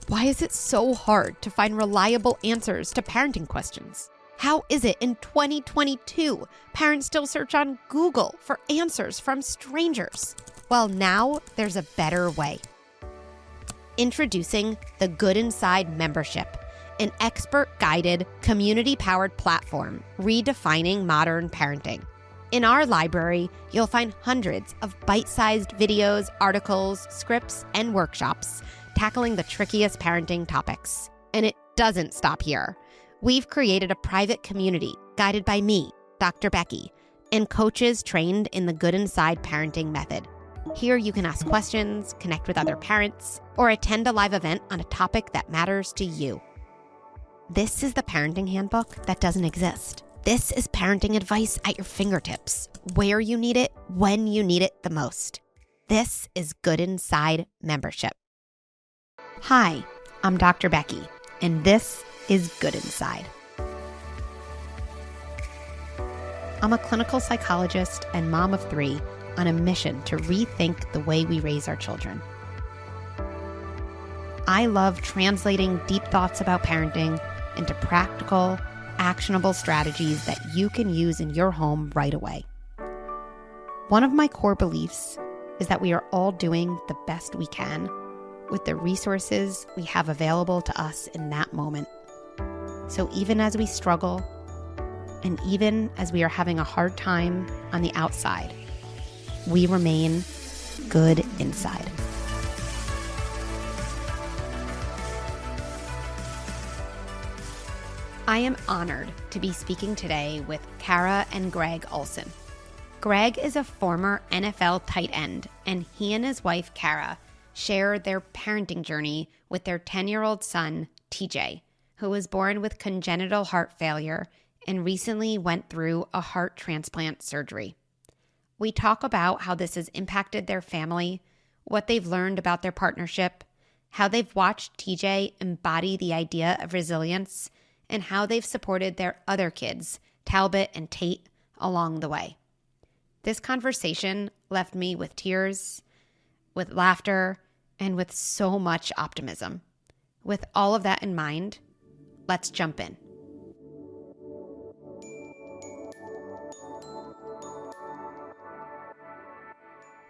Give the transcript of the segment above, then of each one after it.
Why is it so hard to find reliable answers to parenting questions? How is it in 2022, parents still search on Google for answers from strangers? Well, now there's a better way. Introducing the Good Inside membership, an expert-guided, community-powered platform redefining modern parenting. In our library, you'll find hundreds of bite-sized videos, articles, scripts, and workshops tackling the trickiest parenting topics. And it doesn't stop here. We've created a private community guided by me, Dr. Becky, and coaches trained in the Good Inside parenting method. Here you can ask questions, connect with other parents, or attend a live event on a topic that matters to you. This is the parenting handbook that doesn't exist. This is parenting advice at your fingertips, where you need it, when you need it the most. This is Good Inside membership. Hi, I'm Dr. Becky, and this is Good Inside. I'm a clinical psychologist and mom of 3 on a mission to rethink the way we raise our children. I love translating deep thoughts about parenting into practical, actionable strategies that you can use in your home right away. One of my core beliefs is that we are all doing the best we can with the resources we have available to us in that moment. So even as we struggle, and even as we are having a hard time on the outside, we remain good inside. I am honored to be speaking today with Kara and Greg Olsen. Greg is a former NFL tight end, and he and his wife, Kara, share their parenting journey with their 10-year-old son, TJ, who was born with congenital heart failure and recently went through a heart transplant surgery. We talk about how this has impacted their family, what they've learned about their partnership, how they've watched TJ embody the idea of resilience, and how they've supported their other kids, Talbot and Tate, along the way. This conversation left me with tears, with laughter, and with so much optimism. With all of that in mind, let's jump in.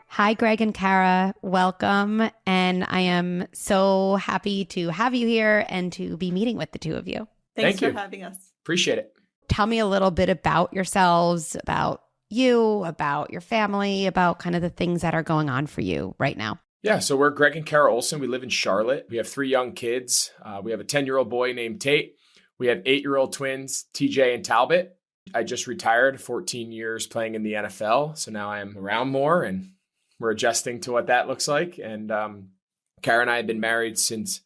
Hi, Greg and Kara. Welcome. And I am so happy to have you here and to be meeting with the two of you. Thanks for having us. Appreciate it. Tell me a little bit about yourselves, about you, about your family, about kind of the things that are going on for you right now. Yeah, so we're Greg and Kara Olsen. We live in Charlotte. We have 3 young kids. We have a 10-year-old boy named Tate. We have 8-year-old twins, TJ and Talbot. I just retired 14 years playing in the NFL. So now I am around more and we're adjusting to what that looks like. And Kara and I have been married since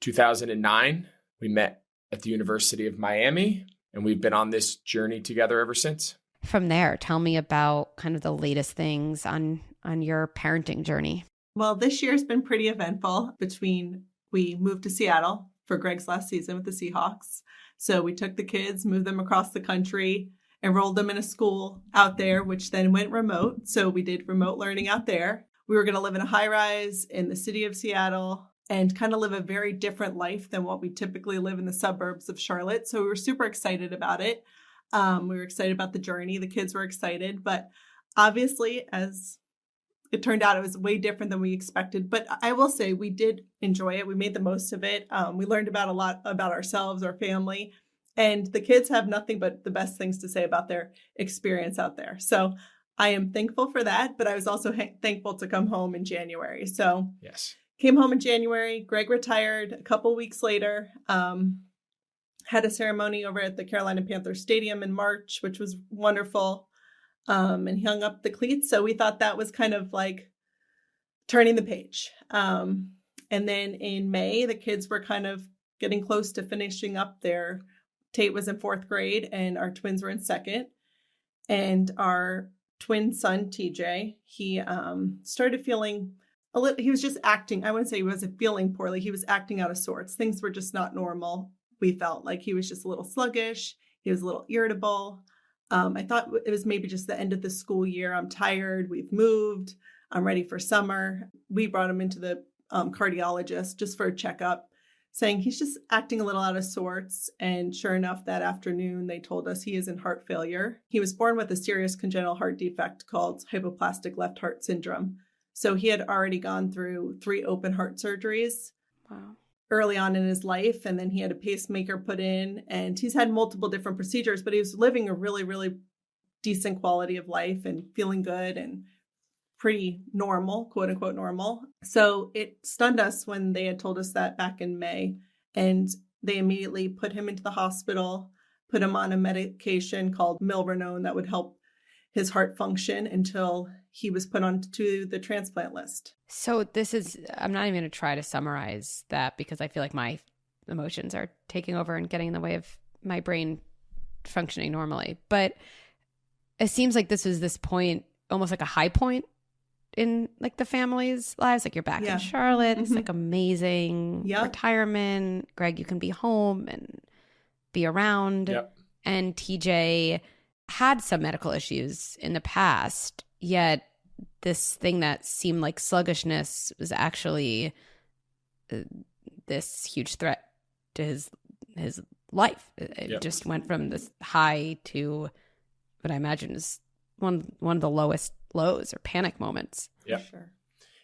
2009. We met at the University of Miami, and we've been on this journey together ever since. From there, tell me about kind of the latest things on your parenting journey. Well, this year's been pretty eventful. We moved to Seattle for Greg's last season with the Seahawks. So we took the kids, moved them across the country, enrolled them in a school out there, which then went remote. So we did remote learning out there. We were going to live in a high rise in the city of Seattle and kind of live a very different life than what we typically live in the suburbs of Charlotte. So we were super excited about it. We were excited about the journey. The kids were excited. But obviously, as it turned out, it was way different than we expected. But I will say we did enjoy it. We made the most of it. We learned a lot about ourselves, our family. And the kids have nothing but the best things to say about their experience out there. So I am thankful for that. But I was also thankful to come home in January. So yes. Came home in January. Greg retired a couple weeks later. Had a ceremony over at the Carolina Panthers Stadium in March, which was wonderful. And he hung up the cleats. So we thought that was kind of like turning the page. And then in May, the kids were kind of getting close to finishing up their, Tate was in 4th grade and our twins were in 2nd. And our twin son, TJ, he started feeling a little, he was just acting. I wouldn't say he wasn't feeling poorly. He was acting out of sorts. Things were just not normal. We felt like he was just a little sluggish. He was a little irritable. I thought it was maybe just the end of the school year. I'm tired. We've moved. I'm ready for summer. We brought him into the cardiologist just for a checkup. saying he's just acting a little out of sorts. And sure enough, that afternoon, they told us he is in heart failure. He was born with a serious congenital heart defect called hypoplastic left heart syndrome. So he had already gone through 3 open heart surgeries. Wow. Early on in his life. And then he had a pacemaker put in, and he's had multiple different procedures, but he was living a really, really decent quality of life and feeling good and pretty normal, quote unquote normal. So it stunned us when they had told us that back in May, and they immediately put him into the hospital, put him on a medication called milrinone that would help his heart function until he was put onto the transplant list. So this is, I'm not even going to try to summarize that because I feel like my emotions are taking over and getting in the way of my brain functioning normally. But it seems like this is this point, almost like a high point in like the family's lives. Like you're back in Charlotte. It's like amazing retirement. Greg, you can be home and be around. Yep. And TJ had some medical issues in the past, yet this thing that seemed like sluggishness was actually this huge threat to his life. It just went from this high to what I imagine is one of the lowest lows or panic moments. Yeah, sure.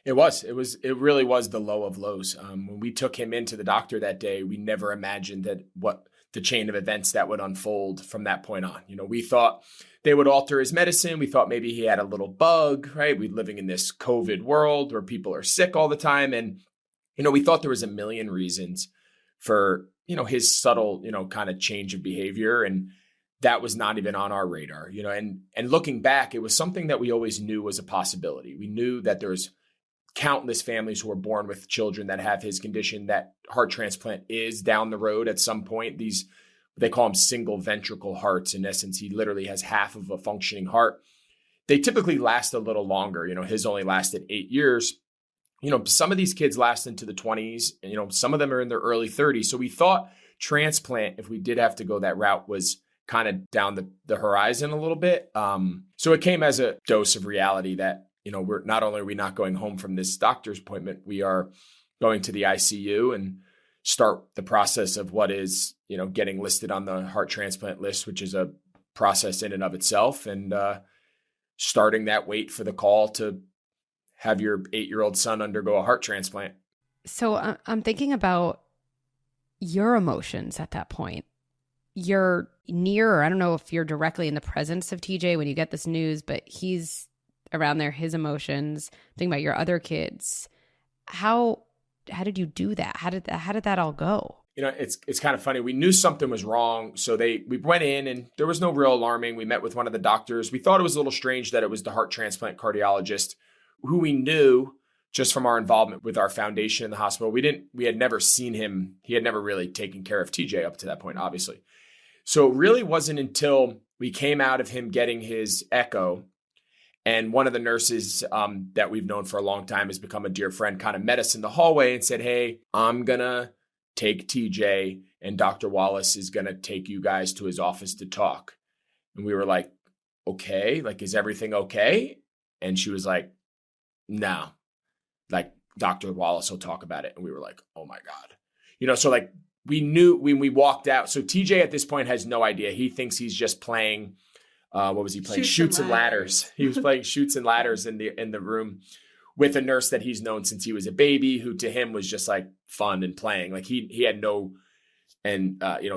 It really was the low of lows. When we took him into the doctor that day, we never imagined that what the chain of events that would unfold from that point on. You know, we thought they would alter his medicine. We thought maybe he had a little bug, right? We're living in this COVID world where people are sick all the time. And, you know, we thought there was a million reasons for, you know, his subtle, you know, kind of change of behavior. And that was not even on our radar, you know, and looking back, it was something that we always knew was a possibility. We knew that there's countless families who are born with children that have his condition, that heart transplant is down the road at some point. These, they call them single ventricle hearts. In essence, he literally has half of a functioning heart. They typically last a little longer. You know, his only lasted 8 years. You know, some of these kids last into the 20s, and, you know, some of them are in their early 30s. So we thought transplant, if we did have to go that route, was kind of down the horizon a little bit. So it came as a dose of reality that, you know, we're not only are we not going home from this doctor's appointment, we are going to the ICU and start the process of what is, you know, getting listed on the heart transplant list, which is a process in and of itself, and starting that wait for the call to have your 8-year-old son undergo a heart transplant. So I'm thinking about your emotions at that point. You're near, or I don't know if you're directly in the presence of TJ when you get this news, but he's around there, his emotions. Think about your other kids. How did you do that? How did that all go? You know, it's kind of funny. We knew something was wrong, so we went in, and there was no real alarming. We met with one of the doctors. We thought it was a little strange that it was the heart transplant cardiologist who we knew just from our involvement with our foundation in the hospital. We had never seen him. He had never really taken care of TJ up to that point, obviously. So it really wasn't until we came out of him getting his echo, and one of the nurses that we've known for a long time has become a dear friend, kind of met us in the hallway and said, "Hey, I'm going to take TJ, and Dr. Wallace is going to take you guys to his office to talk." And we were like, "Okay, like, is everything okay?" And she was like, "No, like, Dr. Wallace will talk about it." And we were like, "Oh my God." You know, so like we knew when we walked out. So TJ at this point has no idea. He thinks he's just playing, what was he playing? Shoots and ladders. He was playing shoots and ladders in the room with a nurse that he's known since he was a baby, who to him was just like fun and playing. Like he had no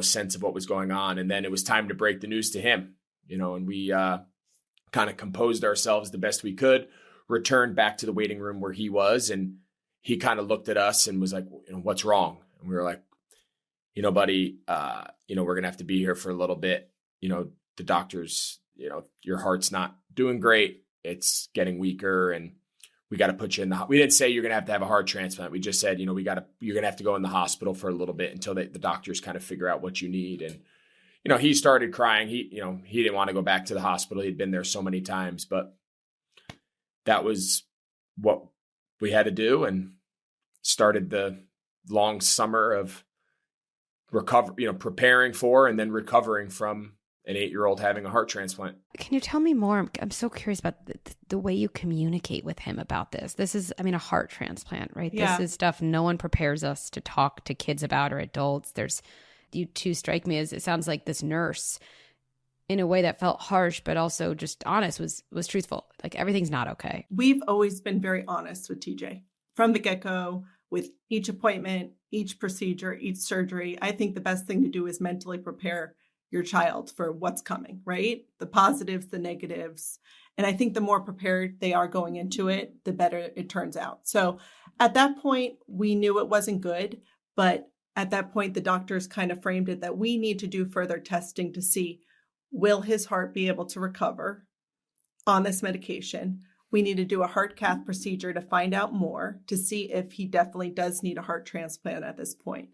sense of what was going on. And then it was time to break the news to him, you know, and we kind of composed ourselves the best we could, returned back to the waiting room where he was, and he kind of looked at us and was like, "You know, what's wrong?" And we were like, "You know, buddy, we're going to have to be here for a little bit. You know, the doctors, you know, your heart's not doing great. It's getting weaker, and we got to put you in the." We didn't say you're going to have a heart transplant. We just said, you know, you're going to have to go in the hospital for a little bit until the doctors kind of figure out what you need. And, you know, he started crying. He didn't want to go back to the hospital. He'd been there so many times, but that was what we had to do, and started the long summer of preparing for and then recovering from an 8-year-old having a heart transplant. Can you tell me more? I'm so curious about the way you communicate with him about this. This is, I mean, a heart transplant, right? Yeah. This is stuff no one prepares us to talk to kids about or adults. You two strike me as, it sounds like this nurse, in a way that felt harsh, but also just honest, was truthful. Like, everything's not okay. We've always been very honest with TJ from the get-go, with each appointment, each procedure, each surgery. I think the best thing to do is mentally prepare your child for what's coming, right? The positives, the negatives. And I think the more prepared they are going into it, the better it turns out. So at that point, we knew it wasn't good, but at that point, the doctors kind of framed it that we need to do further testing to see, will his heart be able to recover on this medication? We need to do a heart cath procedure to find out more, to see if he definitely does need a heart transplant at this point.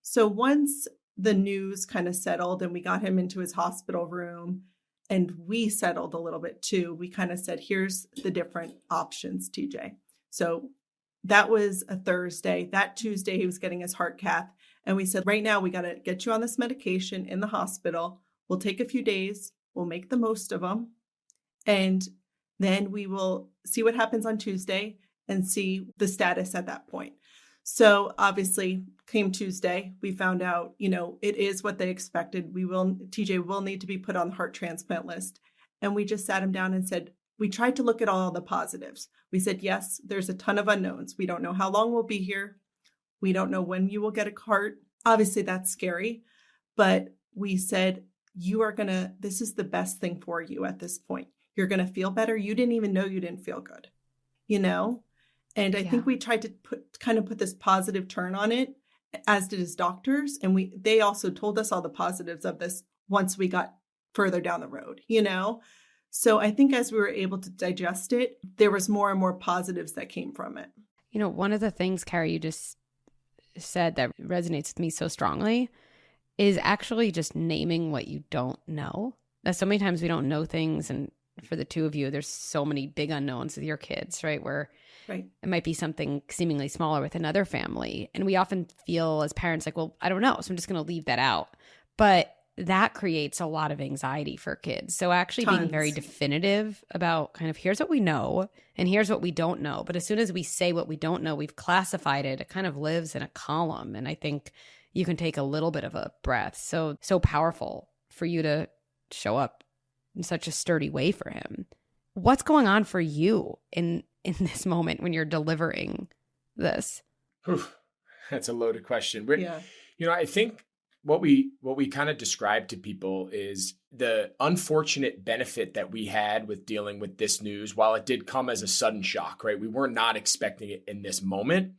So once the news kind of settled and we got him into his hospital room and we settled a little bit too, we kind of said, here's the different options, TJ. So that was a Thursday. That Tuesday, he was getting his heart cath. And we said, right now, we got to get you on this medication in the hospital. We'll take a few days. We'll make the most of them. And then we will see what happens on Tuesday and see the status at that point. So obviously, came Tuesday, we found out, it is what they expected. TJ will need to be put on the heart transplant list. And we just sat him down and said, we tried to look at all the positives. We said, yes, there's a ton of unknowns. We don't know how long we'll be here. We don't know when you will get a heart. Obviously, that's scary. But we said, this is the best thing for you at this point. You're going to feel better. You didn't even know you didn't feel good, And I think we tried to put this positive turn on it, as did his doctors. And they also told us all the positives of this once we got further down the road, So I think as we were able to digest it, there was more and more positives that came from it. One of the things, Carrie, you just said that resonates with me so strongly is actually just naming what you don't know. Now, so many times we don't know things, and for the two of you, there's so many big unknowns with your kids, right? Where it might be something seemingly smaller with another family. And we often feel as parents like, well, I don't know, so I'm just going to leave that out. But that creates a lot of anxiety for kids. So actually being very definitive about kind of, here's what we know and here's what we don't know. But as soon as we say what we don't know, we've classified it. It kind of lives in a column. And I think you can take a little bit of a breath. So powerful for you to show up in such a sturdy way for him. What's going on for you in this moment when you're delivering this? That's a loaded question. I think what we kind of describe to people is the unfortunate benefit that we had with dealing with this news. While it did come as a sudden shock, right? We were not expecting it in this moment.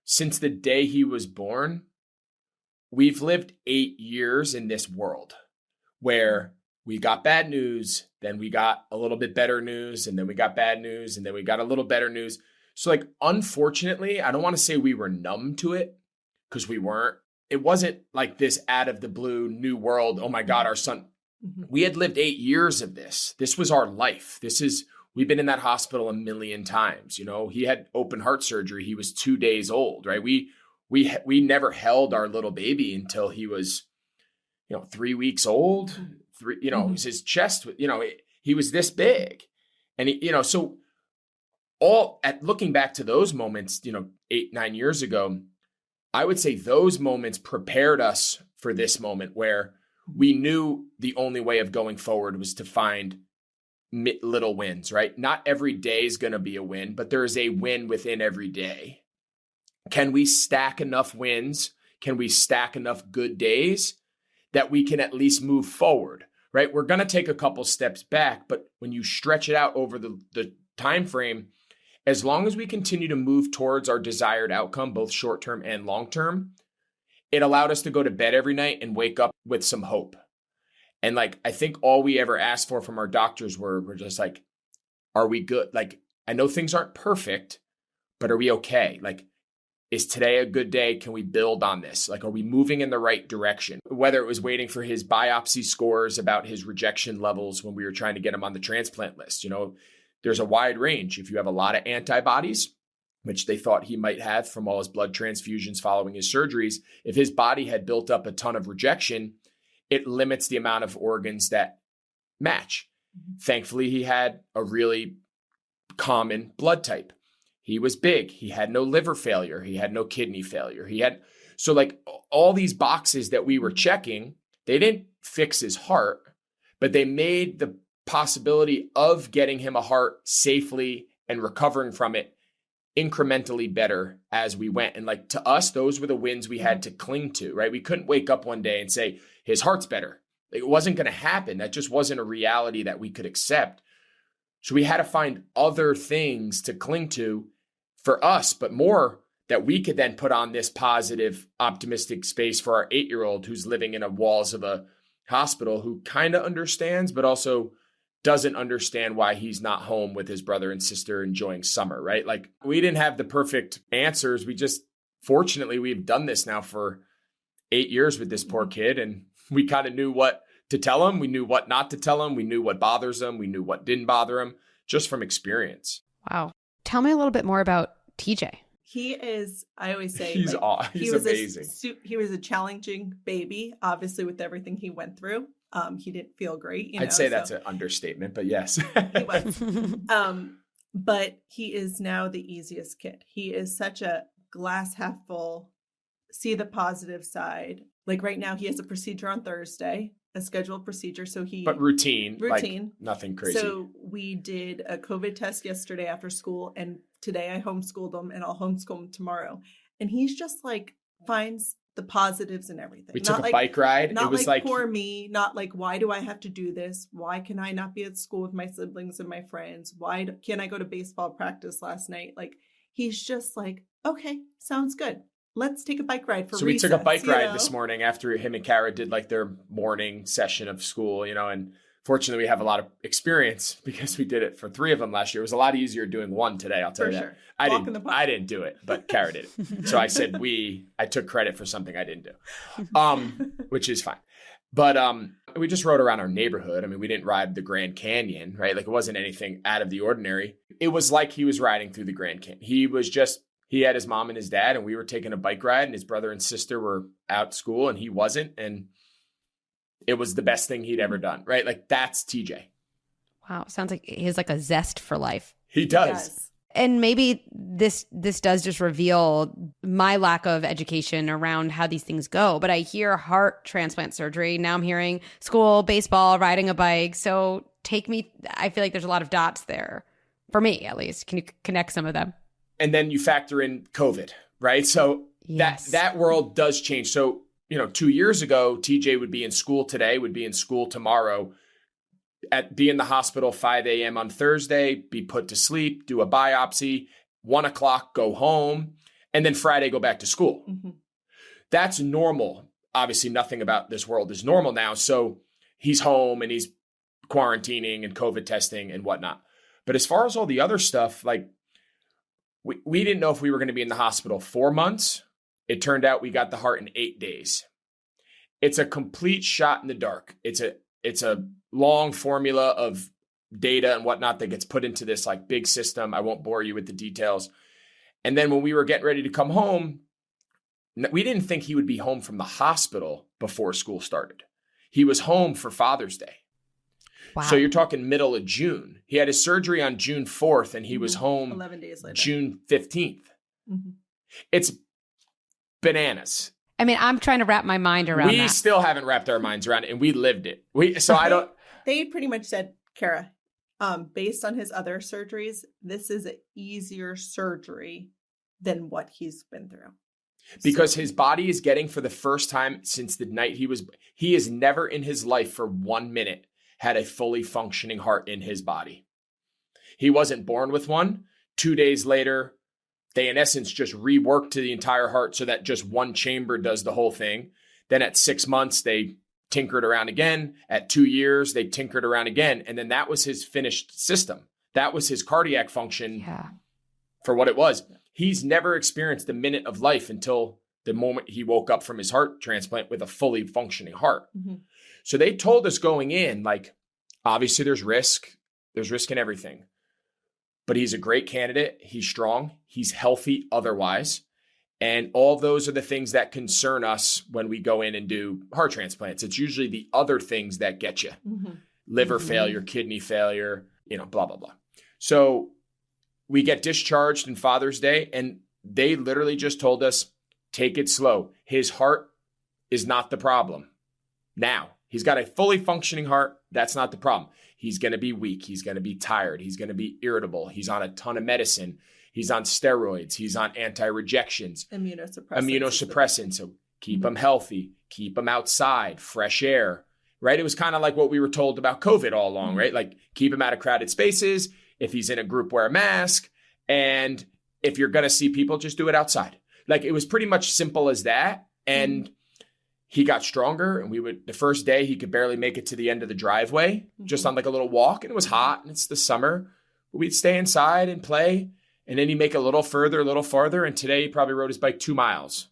Since the day he was born, we've lived 8 years in this world where we got bad news, then we got a little bit better news, and then we got bad news, and then we got a little better news. So unfortunately, I don't want to say we were numb to it, because we weren't. It wasn't like this out of the blue new world. Oh my God, our son. Mm-hmm. We had lived 8 years of this. This was our life. We've been in that hospital a million times. He had open heart surgery. He was 2 days old, right? We never held our little baby until he was, 3 weeks old. It was his chest, he was this big. And, so looking back to those moments, 8-9 years ago, I would say those moments prepared us for this moment where we knew the only way of going forward was to find little wins, right? Not every day is going to be a win, but there is a win within every day. Can we stack enough wins? Can we stack enough good days that we can at least move forward, right? We're going to take a couple steps back, but when you stretch it out over the time frame, as long as we continue to move towards our desired outcome, both short-term and long-term, it allowed us to go to bed every night and wake up with some hope. And I think all we ever asked for from our doctors were just are we good? I know things aren't perfect, but are we okay? Is today a good day? Can we build on this? Are we moving in the right direction? Whether it was waiting for his biopsy scores about his rejection levels when we were trying to get him on the transplant list, there's a wide range. If you have a lot of antibodies, which they thought he might have from all his blood transfusions following his surgeries, if his body had built up a ton of rejection, it limits the amount of organs that match. Thankfully, he had a really common blood type. He was big. He had no liver failure. He had no kidney failure. So like all these boxes that we were checking, they didn't fix his heart, but they made the possibility of getting him a heart safely and recovering from it incrementally better as we went. And like to us, those were the wins we had to cling to, right? We couldn't wake up one day and say, his heart's better. It wasn't going to happen. That just wasn't a reality that we could accept. So we had to find other things to cling to for us, but more that we could then put on this positive, optimistic space for our 8-year-old who's living in the walls of a hospital, who kind of understands, but also doesn't understand why he's not home with his brother and sister enjoying summer, right? Like we didn't have the perfect answers. Fortunately, we've done this now for 8 years with this poor kid, and we kind of knew what to tell him. We knew what not to tell him. We knew what bothers him. We knew what didn't bother him, just from experience. Wow. Tell me a little bit more about TJ. He is, I always say, he's amazing. He was a challenging baby, obviously, with everything he went through. He didn't feel great. I'd say that's an understatement, but yes. He was. But he is now the easiest kid. He is such a glass half full, see the positive side. Like right now, he has a procedure on Thursday, a scheduled procedure. But routine, like nothing crazy. So we did a COVID test yesterday after school, and today I homeschooled him, and I'll homeschool him tomorrow. And he's just like finds the positives in everything. We took a bike ride. Not it was like poor me, not like, why do I have to do this? Why can I not be at school with my siblings and my friends? Why can't I go to baseball practice last night? Like, he's just like, okay, sounds good. Let's take a bike ride for recess. So we took a bike ride this morning after him and Kara did like their morning session of school, and fortunately we have a lot of experience because we did it for 3 of them last year. It was a lot easier doing one today, I'll tell you that. I didn't do it, but Kara did it. So I said I took credit for something I didn't do, which is fine. But we just rode around our neighborhood. I mean, we didn't ride the Grand Canyon, right? Like it wasn't anything out of the ordinary. It was like he was riding through the Grand Canyon. He had his mom and his dad, and we were taking a bike ride, and his brother and sister were out at school, and he wasn't. And it was the best thing he'd ever done, right? Like that's TJ. Wow. Sounds like he has like a zest for life. He does. Yes. And maybe this does just reveal my lack of education around how these things go. But I hear heart transplant surgery. Now I'm hearing school, baseball, riding a bike. So I feel like there's a lot of dots there, for me at least. Can you connect some of them? And then you factor in COVID, right? So yes. that world does change. So, 2 years ago, TJ would be in school today, would be in school tomorrow, be in the hospital 5 a.m. on Thursday, be put to sleep, do a biopsy, 1 o'clock, go home, and then Friday go back to school. Mm-hmm. That's normal. Obviously, nothing about this world is normal now. So he's home and he's quarantining and COVID testing and whatnot. But as far as all the other stuff, like we didn't know if we were going to be in the hospital 4 months. It turned out we got the heart in 8 days. It's a complete shot in the dark. It's a long formula of data and whatnot that gets put into this like big system. I won't bore you with the details. And then when we were getting ready to come home, we didn't think he would be home from the hospital before school started. He was home for Father's Day. Wow. So you're talking middle of June. He had his surgery on June 4th and he was home 11 days later. June 15th. Mm-hmm. It's bananas. I mean, I'm trying to wrap my mind around that. We still haven't wrapped our minds around it, and we lived it. They pretty much said, Kara, based on his other surgeries, this is an easier surgery than what he's been through. Because his body is getting, for the first time since the night he has never in his life for 1 minute had a fully functioning heart in his body. He wasn't born with one. 2 days later, they in essence just reworked to the entire heart so that just one chamber does the whole thing. Then at 6 months, they tinkered around again. At 2 years, they tinkered around again. And then that was his finished system. That was his cardiac function for what it was. He's never experienced a minute of life until the moment he woke up from his heart transplant with a fully functioning heart. Mm-hmm. So they told us going in, like, obviously there's risk. There's risk in everything. But he's a great candidate. He's strong. He's healthy otherwise. And all those are the things that concern us when we go in and do heart transplants. It's usually the other things that get you. Liver failure, kidney failure, blah, blah, blah. So we get discharged in Father's Day, and they literally just told us, take it slow. His heart is not the problem. Now, he's got a fully functioning heart. That's not the problem. He's going to be weak. He's going to be tired. He's going to be irritable. He's on a ton of medicine. He's on steroids. He's on anti-rejections. Immunosuppressants. So keep him healthy. Keep him outside. Fresh air. Right? It was kind of like what we were told about COVID all along, right? Like keep him out of crowded spaces. If he's in a group, wear a mask. And if you're going to see people, just do it outside. Like it was pretty much simple as that. And he got stronger, and the first day he could barely make it to the end of the driveway, just on like a little walk, and it was hot and it's the summer. But we'd stay inside and play, and then he'd make a little further, a little farther. And today he probably rode his bike 2 miles,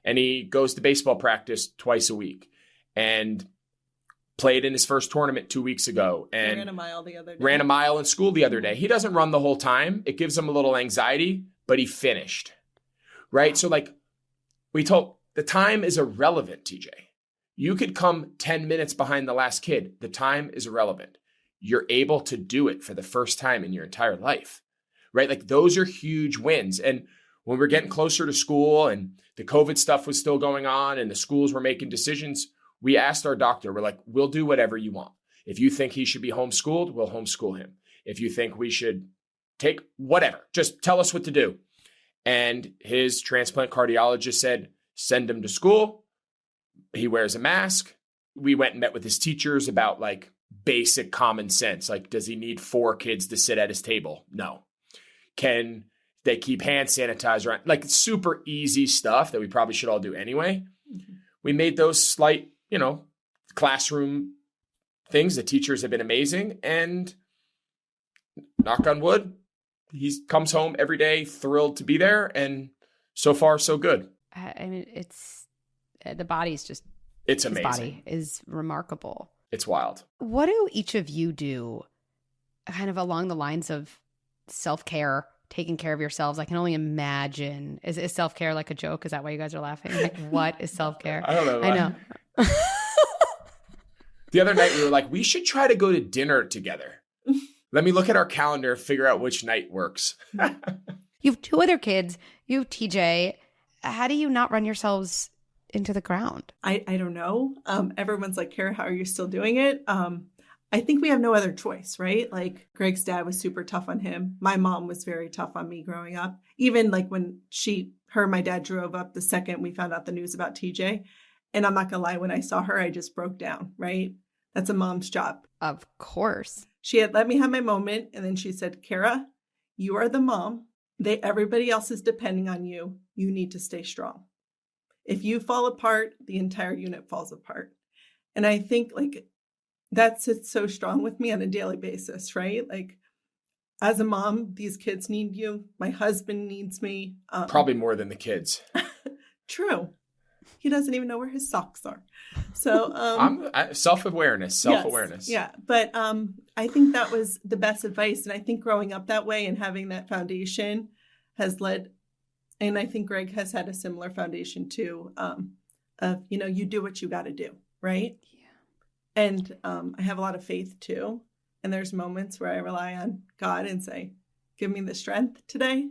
and he goes to baseball practice twice a week and played in his first tournament 2 weeks ago. And ran a mile the other day. Ran a mile in school the other day. He doesn't run the whole time. It gives him a little anxiety, but he finished. Right. So like the time is irrelevant, TJ. You could come 10 minutes behind the last kid. The time is irrelevant. You're able to do it for the first time in your entire life, right? Like those are huge wins. And when we're getting closer to school and the COVID stuff was still going on and the schools were making decisions, we asked our doctor, we're like, we'll do whatever you want. If you think he should be homeschooled, we'll homeschool him. If you think we should take whatever, just tell us what to do. And his transplant cardiologist said, send him to school. He wears a mask. We went and met with his teachers about like basic common sense. Like, does he need 4 kids to sit at his table? No. Can they keep hand sanitizer on? Like super easy stuff that we probably should all do anyway. We made those slight, classroom things. The teachers have been amazing, and knock on wood, he comes home every day thrilled to be there, and so far so good. I mean, it's the body's just, it's amazing. His body is remarkable. It's wild. What do each of you do kind of along the lines of self-care, taking care of yourselves? I can only imagine. Is self-care like a joke? Is that why you guys are laughing? Like, what is self-care? I don't know. I know. The other night we were like, we should try to go to dinner together. Let me look at our calendar, figure out which night works. You have 2 other kids. You have TJ. How do you not run yourselves into the ground? I don't know. Everyone's like, Kara, how are you still doing it? I think we have no other choice, right? Like Greg's dad was super tough on him. My mom was very tough on me growing up. Even like when her and my dad drove up the second we found out the news about TJ. And I'm not gonna lie, when I saw her, I just broke down, right? That's a mom's job. Of course. She had let me have my moment. And then she said, Kara, you are the mom. Everybody else is depending on you. You need to stay strong. If you fall apart, the entire unit falls apart. And I think like that sits so strong with me on a daily basis, right? Like as a mom, these kids need you. My husband needs me. Probably more than the kids. True. He doesn't even know where his socks are. So self-awareness. Yes, yeah. But I think that was the best advice. And I think growing up that way and having that foundation has led, and I think Greg has had a similar foundation too, of, you do what you got to do, right? Yeah. And I have a lot of faith too. And there's moments where I rely on God and say, give me the strength today.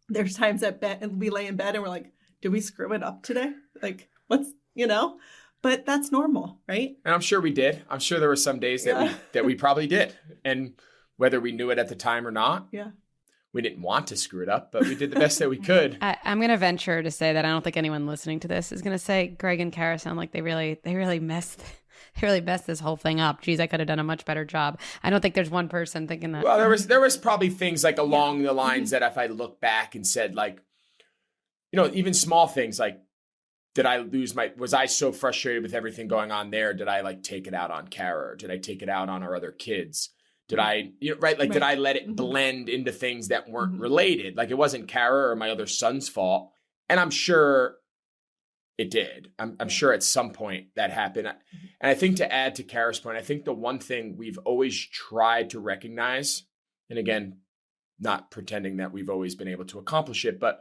There's times and we lay in bed and we're like, did we screw it up today? Like, but that's normal, right? And I'm sure we did. I'm sure there were some days that we probably did. And whether we knew it at the time or not, we didn't want to screw it up, but we did the best that we could. I'm going to venture to say that I don't think anyone listening to this is going to say Greg and Kara sound like they really messed this whole thing up. Geez, I could have done a much better job. I don't think there's one person thinking that. Well, there was probably things like along the lines that if I look back and said like, even small things like, was I so frustrated with everything going on there? Did I like take it out on Kara? Or did I take it out on our other kids? Did I, did I let it blend into things that weren't related? Like it wasn't Kara or my other son's fault. And I'm sure it did. I'm sure at some point that happened. And I think to add to Kara's point, I think the one thing we've always tried to recognize, and again, not pretending that we've always been able to accomplish it, but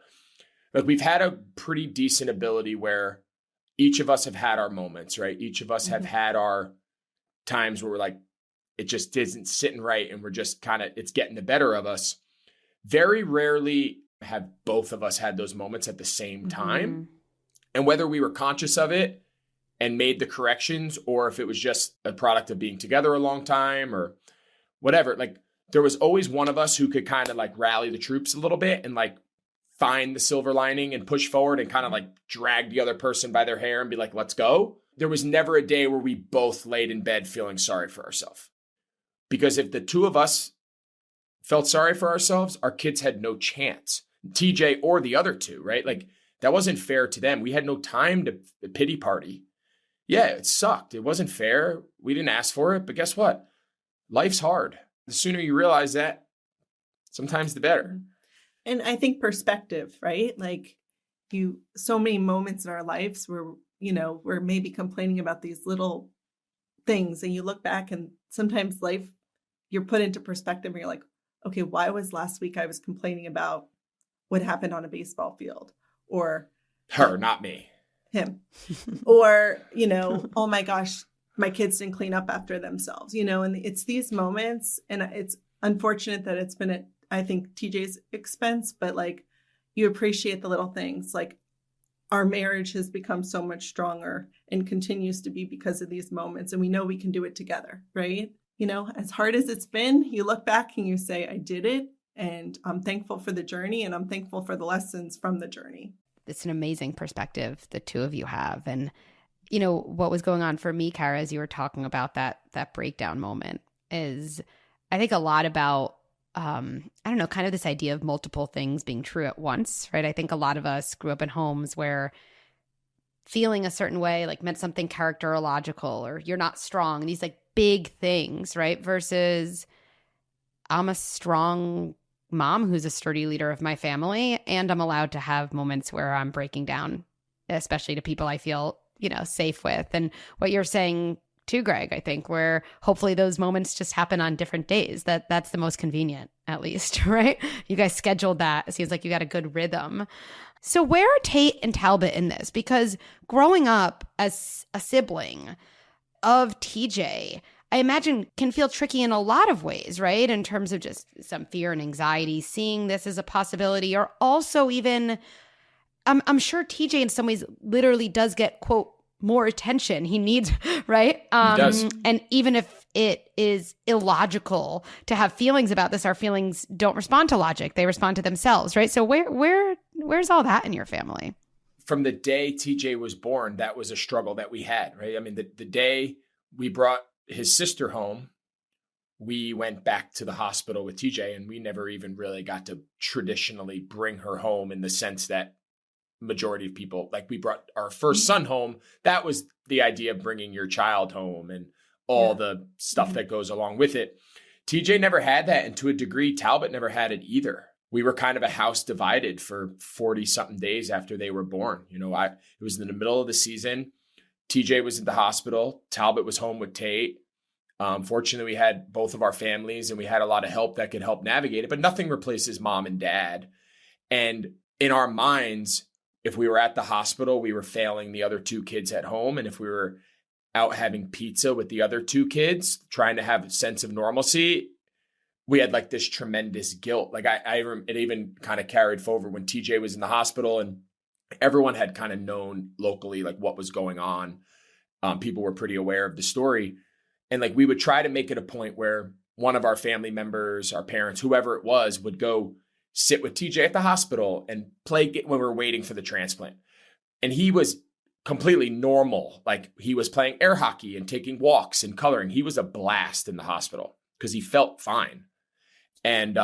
Like we've had a pretty decent ability where each of us have had our moments, right? Each of us have had our times where we're like, it just isn't sitting right. And we're just kind of, it's getting the better of us. Very rarely have both of us had those moments at the same time. And whether we were conscious of it and made the corrections, or if it was just a product of being together a long time or whatever, like there was always one of us who could kind of like rally the troops a little bit and like find the silver lining and push forward and kind of like drag the other person by their hair and be like, let's go. There was never a day where we both laid in bed feeling sorry for ourselves. Because if the two of us felt sorry for ourselves, our kids had no chance. TJ or the other two, right? Like that wasn't fair to them. We had no time to pity party. Yeah, it sucked. It wasn't fair. We didn't ask for it, but guess what? Life's hard. The sooner you realize that, sometimes the better. And I think perspective, right? Like so many moments in our lives where, we're maybe complaining about these little things and you look back and sometimes life, you're put into perspective and you're like, okay, why was last week I was complaining about what happened on a baseball field? Or her, not me. Him. Or, oh my gosh, my kids didn't clean up after themselves, and it's these moments, and it's unfortunate that it's been at, I think, TJ's expense, but like you appreciate the little things. Like our marriage has become so much stronger and continues to be because of these moments. And we know we can do it together, right? As hard as it's been, you look back and you say, I did it. And I'm thankful for the journey and I'm thankful for the lessons from the journey. It's an amazing perspective the two of you have. And, what was going on for me, Kara, as you were talking about that breakdown moment is I think a lot about, I don't know, kind of this idea of multiple things being true at once, right? I think a lot of us grew up in homes where feeling a certain way like meant something characterological or you're not strong, these like big things, right? Versus I'm a strong mom who's a sturdy leader of my family, and I'm allowed to have moments where I'm breaking down, especially to people I feel, safe with. And what you're saying too, Greg, I think, where hopefully those moments just happen on different days. That's the most convenient, at least, right? You guys scheduled that. It seems like you got a good rhythm. So where are Tate and Talbot in this? Because growing up as a sibling of TJ, I imagine can feel tricky in a lot of ways, right? In terms of just some fear and anxiety, seeing this as a possibility, or also even, I'm sure TJ in some ways literally does get, quote, more attention. He needs, right? He does. And even if it is illogical to have feelings about this, our feelings don't respond to logic. They respond to themselves, right? So where's all that in your family? From the day TJ was born, that was a struggle that we had, right? I mean, the day we brought his sister home, we went back to the hospital with TJ, and we never even really got to traditionally bring her home in the sense that majority of people, like we brought our first son home. That was the idea of bringing your child home and all the stuff that goes along with it. TJ never had that. And to a degree, Talbot never had it either. We were kind of a house divided for 40 something days after they were born. It was in the middle of the season. TJ was at the hospital. Talbot was home with Tate. Fortunately, we had both of our families and we had a lot of help that could help navigate it, but nothing replaces mom and dad. And in our minds, if we were at the hospital, we were failing the other two kids at home. And if we were out having pizza with the other two kids, trying to have a sense of normalcy, we had like this tremendous guilt. Like it even kind of carried forward when TJ was in the hospital and everyone had kind of known locally, like what was going on. People were pretty aware of the story. And like, we would try to make it a point where one of our family members, our parents, whoever it was, would go sit with TJ at the hospital and play when we were waiting for the transplant. And he was completely normal. Like he was playing air hockey and taking walks and coloring. He was a blast in the hospital because he felt fine. And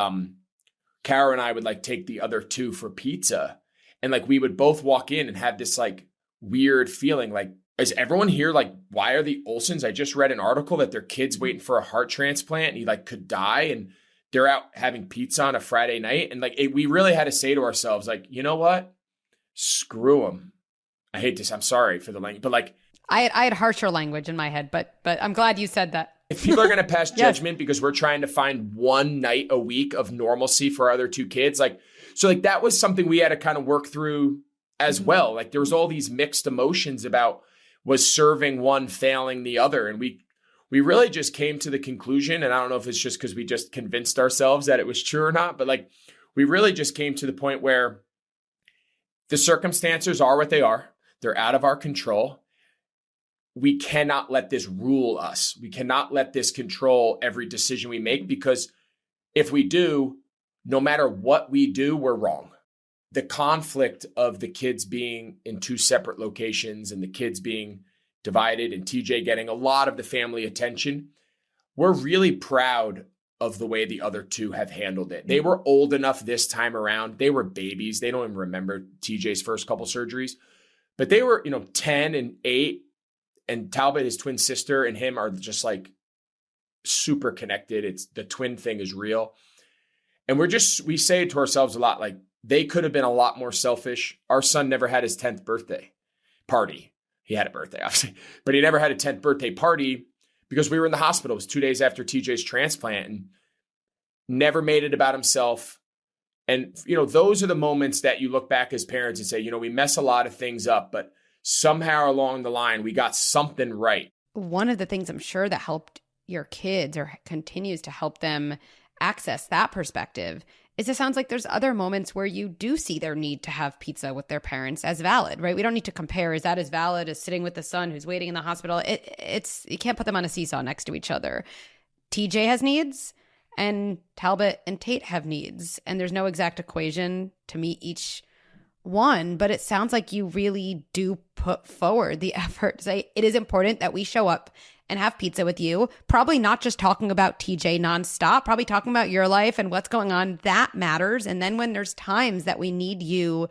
Kara and I would like take the other two for pizza. And like, we would both walk in and have this like weird feeling like, is everyone here? Like, why are the Olsens? I just read an article that their kid's waiting for a heart transplant and he like could die. And they're out having pizza on a Friday night. And like, we really had to say to ourselves, like, you know what? Screw them. I hate this. I'm sorry for the language, but like, I had harsher language in my head, but I'm glad you said that. If people are going to pass judgment because we're trying to find one night a week of normalcy for our other two kids, so that was something we had to kind of work through as well. Like there was all these mixed emotions about was serving one failing the other. And we really just came to the conclusion, and I don't know if it's just because we just convinced ourselves that it was true or not, but we really just came to the point where the circumstances are what they are. They're out of our control. We cannot let this rule us. We cannot let this control every decision we make, because if we do, no matter what we do, we're wrong. The conflict of the kids being in two separate locations and the kids being divided and TJ getting a lot of the family attention, we're really proud of the way the other two have handled it. They were old enough this time around. They were babies. They don't even remember TJ's first couple surgeries, but they were, 10 and 8. And Talbot, his twin sister, and him are just super connected. It's the twin thing is real. And we say it to ourselves a lot, they could have been a lot more selfish. Our son never had his 10th birthday party. He had a birthday, obviously, but he never had a 10th birthday party because we were in the hospital. It was 2 days after TJ's transplant, and never made it about himself. And, those are the moments that you look back as parents and say, we mess a lot of things up, but somehow along the line, we got something right. One of the things I'm sure that helped your kids or continues to help them access that perspective is it sounds like there's other moments where you do see their need to have pizza with their parents as valid, right? We don't need to compare. Is that as valid as sitting with the son who's waiting in the hospital? It's you can't put them on a seesaw next to each other. TJ has needs and Talbot and Tate have needs, and there's no exact equation to meet each one, but it sounds like you really do put forward the effort to say it is important that we show up and have pizza with you. Probably not just talking about TJ nonstop, probably talking about your life and what's going on. That matters. And then when there's times that we need you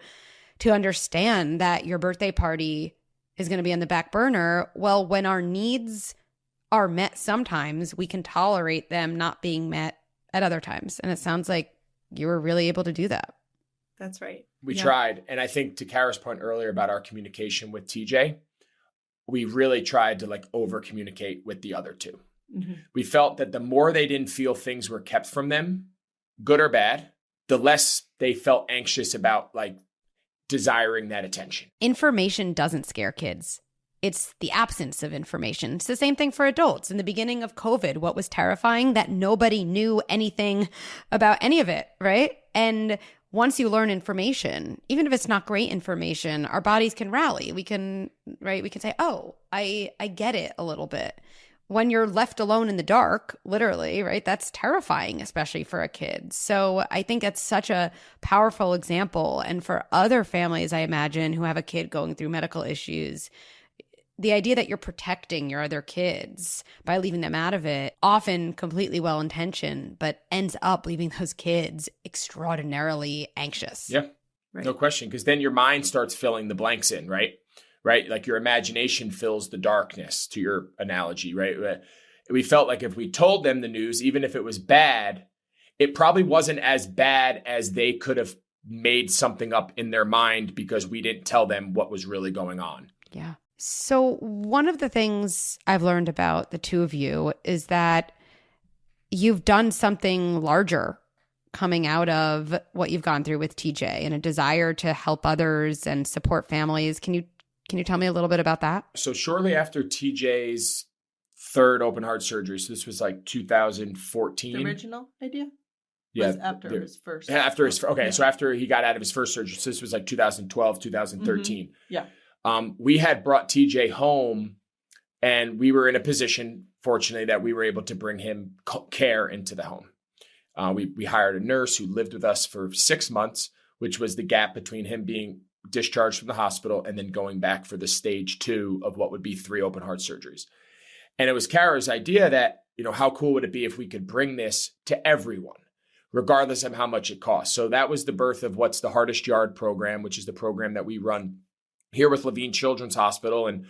to understand that your birthday party is going to be on the back burner, well, when our needs are met sometimes, we can tolerate them not being met at other times. And it sounds like you were really able to do that. That's right. We tried. And I think to Kara's point earlier about our communication with TJ, we really tried to over communicate with the other two. Mm-hmm. We felt that the more they didn't feel things were kept from them, good or bad, the less they felt anxious about desiring that attention. Information doesn't scare kids. It's the absence of information. It's the same thing for adults. In the beginning of COVID, what was terrifying? That nobody knew anything about any of it, right? And once you learn information, even if it's not great information, our bodies can rally. We can say, oh, I get it a little bit. When you're left alone in the dark, literally, right, that's terrifying, especially for a kid. So I think it's such a powerful example. And for other families, I imagine, who have a kid going through medical issues, the idea that you're protecting your other kids by leaving them out of it, often completely well-intentioned, but ends up leaving those kids extraordinarily anxious. Yeah, right. No question. Because then your mind starts filling the blanks in, right? Right? Your imagination fills the darkness, to your analogy, right? We felt like if we told them the news, even if it was bad, it probably wasn't as bad as they could have made something up in their mind because we didn't tell them what was really going on. Yeah. So one of the things I've learned about the two of you is that you've done something larger coming out of what you've gone through with TJ and a desire to help others and support families. Can you tell me a little bit about that? So shortly after TJ's third open heart surgery, so this was 2014. The original idea? Yeah. Was after his first. So after he got out of his first surgery, so this was 2012, 2013. Mm-hmm. Yeah. We had brought TJ home, and we were in a position, fortunately, that we were able to bring him care into the home. We hired a nurse who lived with us for 6 months, which was the gap between him being discharged from the hospital and then going back for the stage 2 of what would be 3 open heart surgeries. And it was Kara's idea that, how cool would it be if we could bring this to everyone, regardless of how much it costs. So that was the birth of what's the Hardest Yard program, which is the program that we run here with Levine Children's Hospital, and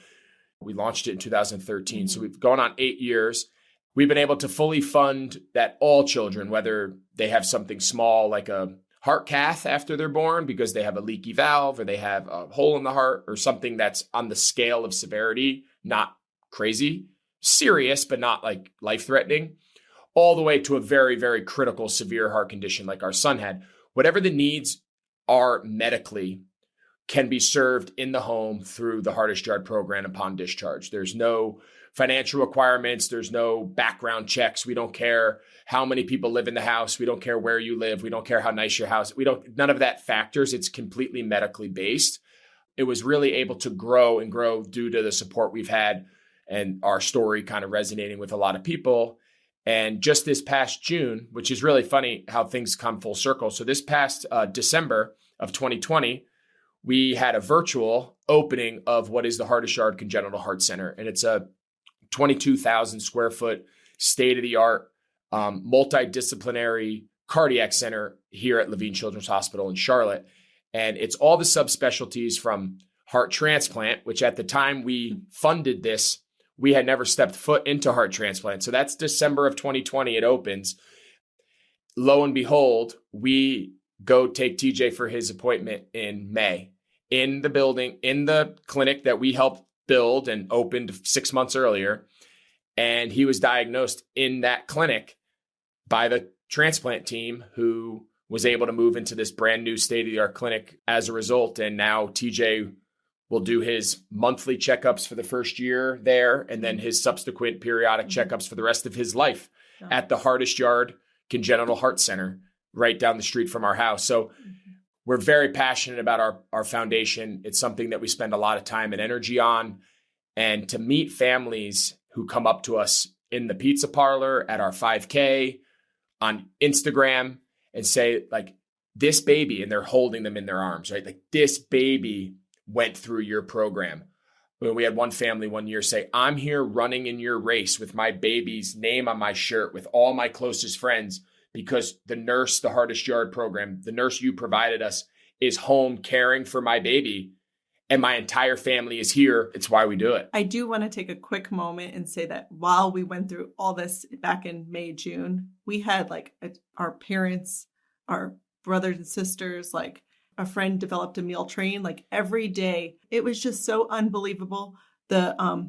we launched it in 2013. Mm-hmm. So we've gone on 8 years. We've been able to fully fund that all children, whether they have something small like a heart cath after they're born because they have a leaky valve or they have a hole in the heart, or something that's on the scale of severity, not crazy, serious, but not like life-threatening, all the way to a very, very critical, severe heart condition like our son had. Whatever the needs are medically can be served in the home through the Hardest Yard program upon discharge. There's no financial requirements. There's no background checks. We don't care how many people live in the house. We don't care where you live. We don't care how nice your house. None of that factors. It's completely medically based. It was really able to grow and grow due to the support we've had and our story kind of resonating with a lot of people. And just this past June, which is really funny how things come full circle. So this past December of 2020, we had a virtual opening of what is the Hardest Yard Congenital Heart Center. And it's a 22,000 square foot state-of-the-art multidisciplinary cardiac center here at Levine Children's Hospital in Charlotte. And it's all the subspecialties from heart transplant, which at the time we funded this, we had never stepped foot into heart transplant. So that's December of 2020, it opens. Lo and behold, we go take TJ for his appointment in May in the building, in the clinic that we helped build and opened 6 months earlier. And he was diagnosed in that clinic by the transplant team who was able to move into this brand new state-of-the-art clinic as a result. And now TJ will do his monthly checkups for the first year there, and then his subsequent periodic checkups for the rest of his life at the Hardest Yard Congenital Heart Center right down the street from our house. So we're very passionate about our foundation. It's something that we spend a lot of time and energy on. And to meet families who come up to us in the pizza parlor, at our 5K, on Instagram, and say, like, this baby, and they're holding them in their arms, right? Like, this baby went through your program. We had one family one year say, I'm here running in your race with my baby's name on my shirt with all my closest friends because the nurse, the Hardest Yard program, the nurse you provided us, is home caring for my baby. And my entire family is here. It's why we do it. I do want to take a quick moment and say that while we went through all this back in May, June, we had our parents, our brothers and sisters, like a friend developed a meal train, like every day. It was just so unbelievable. The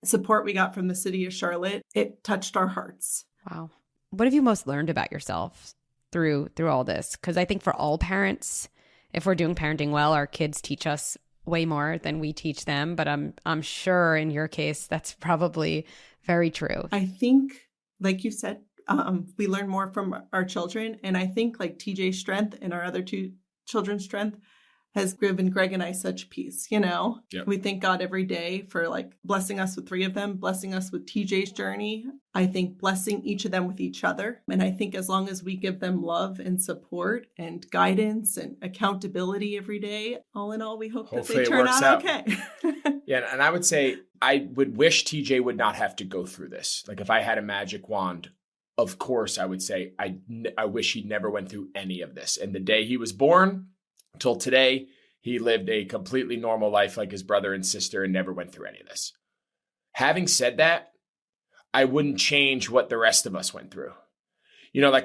support we got from the city of Charlotte, it touched our hearts. Wow. What have you most learned about yourself through all this? Because I think for all parents, if we're doing parenting well, our kids teach us way more than we teach them. But I'm sure in your case, that's probably very true. I think, like you said, we learn more from our children. And I think like TJ's strength and our other two children's strength has given Greg and I such peace, Yep. We thank God every day for like blessing us with 3 of them, blessing us with TJ's journey. I think blessing each of them with each other. And I think as long as we give them love and support and guidance and accountability every day, all in all, we hope Hopefully that they turn out okay. Yeah. And I would say, I would wish TJ would not have to go through this. Like if I had a magic wand, of course, I would say, I wish he never went through any of this. And the day he was born till today, he lived a completely normal life like his brother and sister and never went through any of this. Having said that, I wouldn't change what the rest of us went through.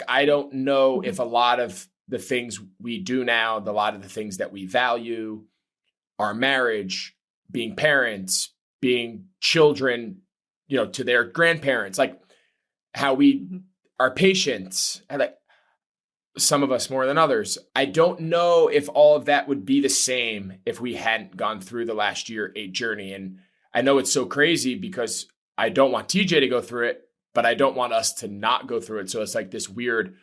I don't know if a lot of the things we do now, a lot of the things that we value, our marriage, being parents, being children, to their grandparents, like how we are patients, like some of us more than others. I don't know if all of that would be the same if we hadn't gone through the last year 8 journey. And I know it's so crazy because I don't want TJ to go through it, but I don't want us to not go through it. So it's like this weird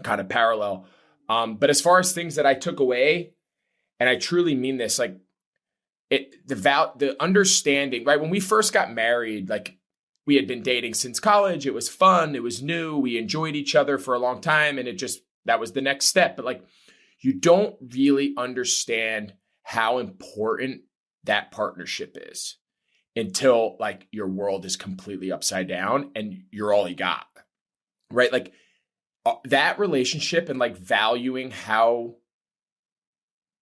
kind of parallel. But as far as things that I took away, and I truly mean this, like the understanding, right? When we first got married, like we had been dating since college. It was fun. It was new. We enjoyed each other for a long time. And that was the next step. But like, you don't really understand how important that partnership is until like your world is completely upside down and you're all you got, right? Like that relationship and like valuing how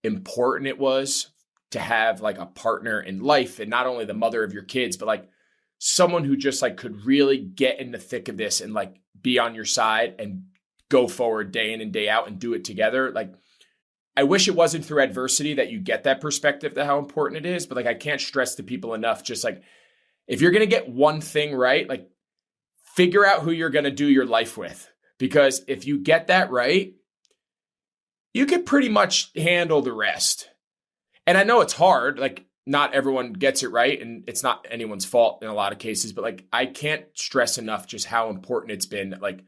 important it was to have like a partner in life, and not only the mother of your kids, but like someone who just like could really get in the thick of this and like be on your side and go forward day in and day out and do it together. Like, I wish it wasn't through adversity that you get that perspective to how important it is, but like, I can't stress to people enough, just like if you're going to get one thing right, like figure out who you're going to do your life with. Because if you get that right, you can pretty much handle the rest. And I know it's hard, like not everyone gets it right, and it's not anyone's fault in a lot of cases, but like I can't stress enough just how important it's been. Like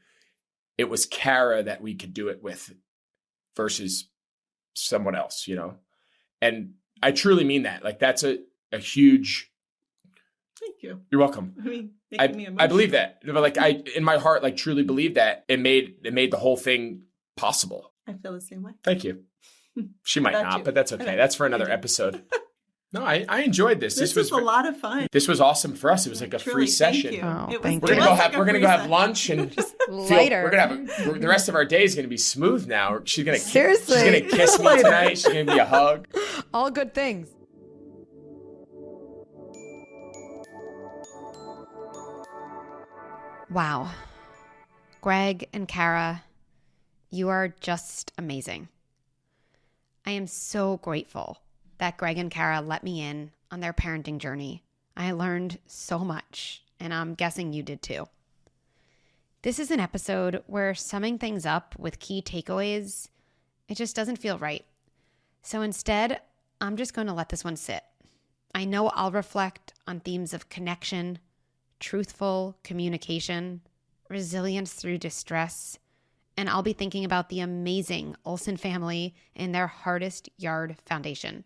it was Kara that we could do it with versus someone else, you know? And I truly mean that. Like that's a huge... Thank you. You're welcome. I mean, making me emotional. I believe that. But like I, in my heart, like truly believe that it made the whole thing possible. I feel the same way. Thank you. She might not, but that's okay. That's for another episode. No, I enjoyed this. This was a lot of fun. This was awesome for us. It was like a free session. Oh, We're gonna go have lunch and later. We're gonna have the rest of our day is gonna be smooth now. She's gonna seriously. She's gonna kiss me tonight. She's gonna give me a hug. All good things. Wow. Greg and Kara, you are just amazing. I am so grateful that Greg and Kara let me in on their parenting journey. I learned so much, and I'm guessing you did too. This is an episode where summing things up with key takeaways, it just doesn't feel right. So instead, I'm just going to let this one sit. I know I'll reflect on themes of connection, truthful communication, resilience through distress, and I'll be thinking about the amazing Olsen family and their Hardest Yard Foundation.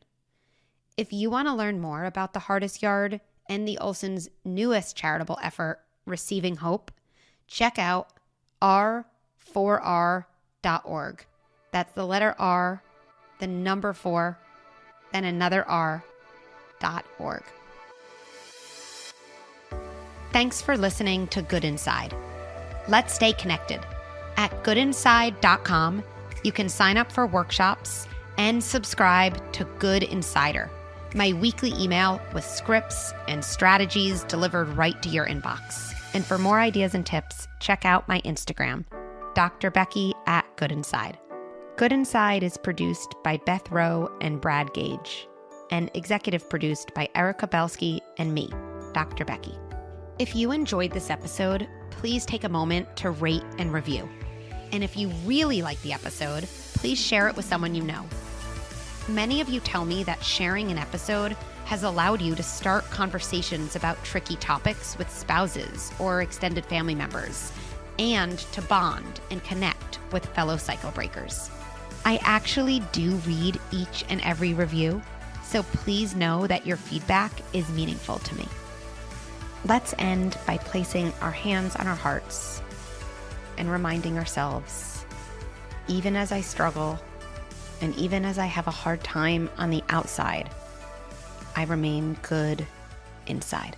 If you want to learn more about the Hardest Yard and the Olsen's newest charitable effort, Receiving Hope, check out r4r.org. That's the letter R, the number 4, then another r.org. Thanks for listening to Good Inside. Let's stay connected. At goodinside.com, you can sign up for workshops and subscribe to Good Insider, my weekly email with scripts and strategies delivered right to your inbox. And for more ideas and tips, check out my Instagram, Dr. Becky at Good Inside. Good Inside is produced by Beth Rowe and Brad Gage, and executive produced by Erica Belsky and me, Dr. Becky. If you enjoyed this episode, please take a moment to rate and review. And if you really like the episode, please share it with someone you know. Many of you tell me that sharing an episode has allowed you to start conversations about tricky topics with spouses or extended family members, and to bond and connect with fellow cycle breakers. I actually do read each and every review, so please know that your feedback is meaningful to me. Let's end by placing our hands on our hearts and reminding ourselves, even as I struggle and even as I have a hard time on the outside, I remain good inside.